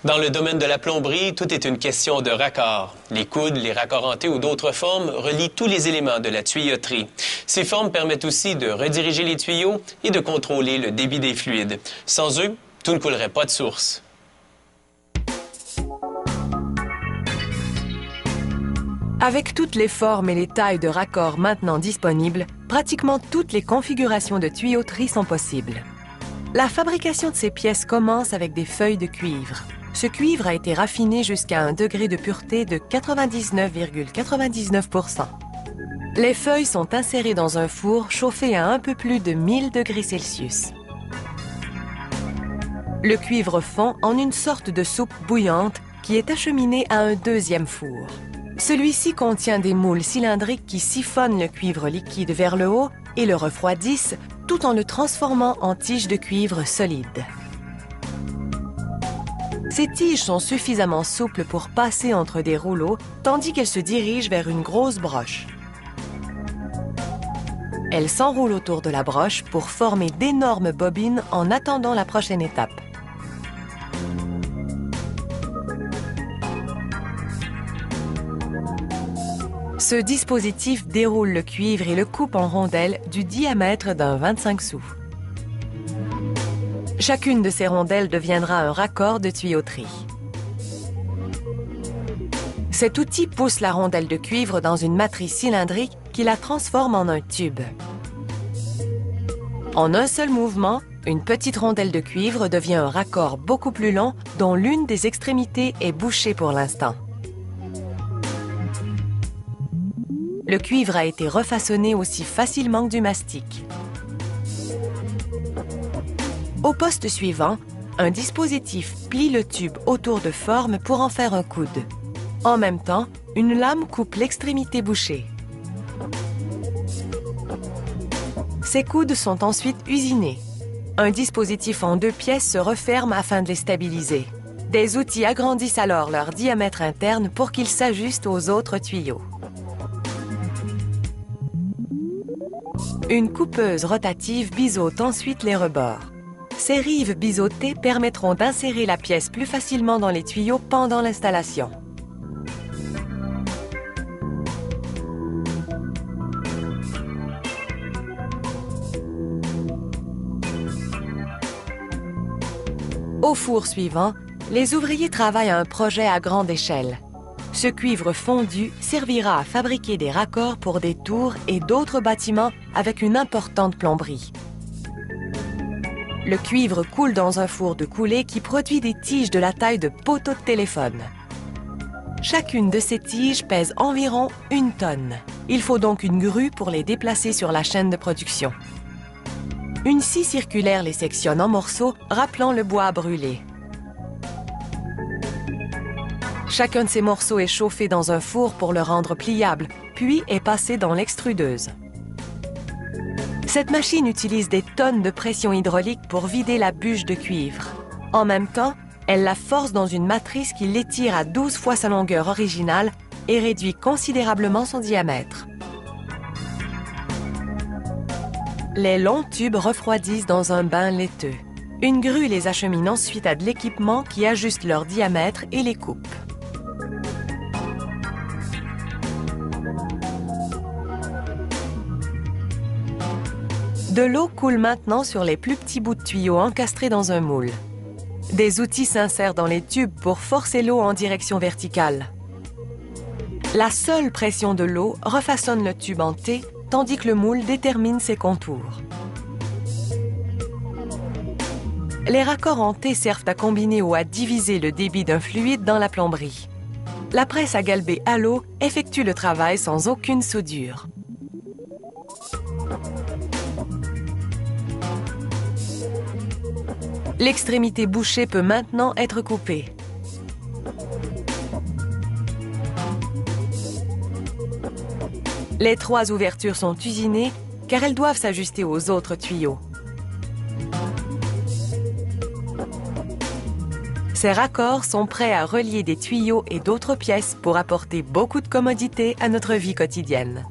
Dans le domaine de la plomberie, tout est une question de raccords. Les coudes, les raccords en T ou d'autres formes relient tous les éléments de la tuyauterie. Ces formes permettent aussi de rediriger les tuyaux et de contrôler le débit des fluides. Sans eux, tout ne coulerait pas de source. Avec toutes les formes et les tailles de raccords maintenant disponibles, pratiquement toutes les configurations de tuyauterie sont possibles. La fabrication de ces pièces commence avec des feuilles de cuivre. Ce cuivre a été raffiné jusqu'à un degré de pureté de 99,99%. Les feuilles sont insérées dans un four chauffé à un peu plus de 1000 degrés Celsius. Le cuivre fond en une sorte de soupe bouillante qui est acheminée à un deuxième four. Celui-ci contient des moules cylindriques qui siphonnent le cuivre liquide vers le haut et le refroidissent tout en le transformant en tiges de cuivre solides. Ces tiges sont suffisamment souples pour passer entre des rouleaux tandis qu'elles se dirigent vers une grosse broche. Elles s'enroulent autour de la broche pour former d'énormes bobines en attendant la prochaine étape. Ce dispositif déroule le cuivre et le coupe en rondelles du diamètre d'un 25 sous. Chacune de ces rondelles deviendra un raccord de tuyauterie. Cet outil pousse la rondelle de cuivre dans une matrice cylindrique qui la transforme en un tube. En un seul mouvement, une petite rondelle de cuivre devient un raccord beaucoup plus long dont l'une des extrémités est bouchée pour l'instant. Le cuivre a été refaçonné aussi facilement que du mastic. Au poste suivant, un dispositif plie le tube autour de forme pour en faire un coude. En même temps, une lame coupe l'extrémité bouchée. Ces coudes sont ensuite usinés. Un dispositif en 2 pièces se referme afin de les stabiliser. Des outils agrandissent alors leur diamètre interne pour qu'ils s'ajustent aux autres tuyaux. Une coupeuse rotative biseaute ensuite les rebords. Ces rives biseautées permettront d'insérer la pièce plus facilement dans les tuyaux pendant l'installation. Au four suivant, les ouvriers travaillent à un projet à grande échelle. Ce cuivre fondu servira à fabriquer des raccords pour des tours et d'autres bâtiments avec une importante plomberie. Le cuivre coule dans un four de coulée qui produit des tiges de la taille de poteaux de téléphone. Chacune de ces tiges pèse environ 1 tonne. Il faut donc une grue pour les déplacer sur la chaîne de production. Une scie circulaire les sectionne en morceaux, rappelant le bois à brûler. Chacun de ces morceaux est chauffé dans un four pour le rendre pliable, puis est passé dans l'extrudeuse. Cette machine utilise des tonnes de pression hydraulique pour vider la bûche de cuivre. En même temps, elle la force dans une matrice qui l'étire à 12 fois sa longueur originale et réduit considérablement son diamètre. Les longs tubes refroidissent dans un bain laiteux. Une grue les achemine ensuite à de l'équipement qui ajuste leur diamètre et les coupe. De l'eau coule maintenant sur les plus petits bouts de tuyaux encastrés dans un moule. Des outils s'insèrent dans les tubes pour forcer l'eau en direction verticale. La seule pression de l'eau refaçonne le tube en T, tandis que le moule détermine ses contours. Les raccords en T servent à combiner ou à diviser le débit d'un fluide dans la plomberie. La presse à galber à l'eau effectue le travail sans aucune soudure. L'extrémité bouchée peut maintenant être coupée. Les 3 ouvertures sont usinées car elles doivent s'ajuster aux autres tuyaux. Ces raccords sont prêts à relier des tuyaux et d'autres pièces pour apporter beaucoup de commodité à notre vie quotidienne.